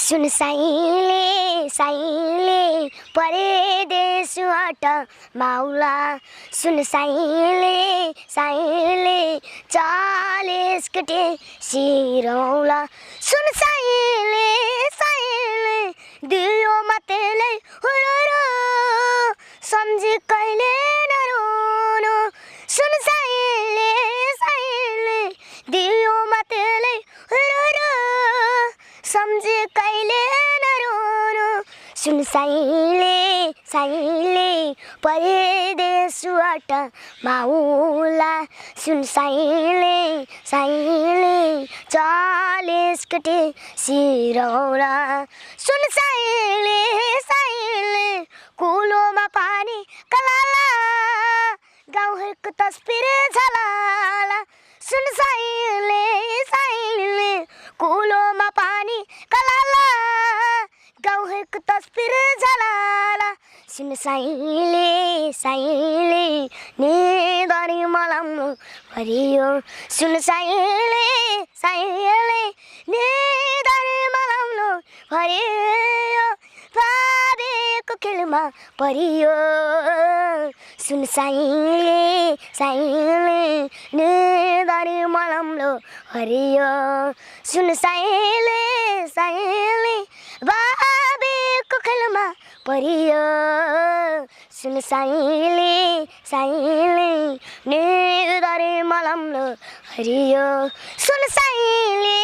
सुन साइले साइले परदेश हट माउला सुन साइले साइले चालिस कटे सिरौला सुन साइले साइले दियो मतले हुरुरु सम्झी कहिले नरोनो सुन साइले साइले दियो मतले हुरुरु सम्झी कहिले नरोनो सुन साइले साइले परदेश हट माउला सुन साइले साइले चालिस कटे सिरौला सुन साइले साइले कुलोमा पानी कलाला गाउँहरूको तस्बिर झलाला सुन साइले साइले कुलोमा पानी कलाला गाउँहरूको तस्बिर झलाला सुन साइले साइले निधरी मलाउनु भरियो सुन साइले साइले निधरी मलाउनु भरियो भावेको खेलमा परियो सुन साइले साइले निधरी मलाउनु भरियो सुन साइले साइले भावेको खेलमा परियो सुन साइले साइले निधरी मलाउनु भरियो सुन साइले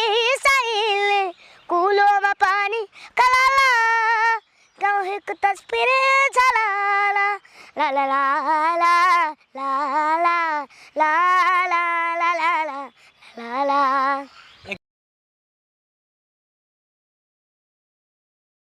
साइले कुलोमा पानी कलाला गाउँहरूको तस्बिर झलाला ला ला ला ला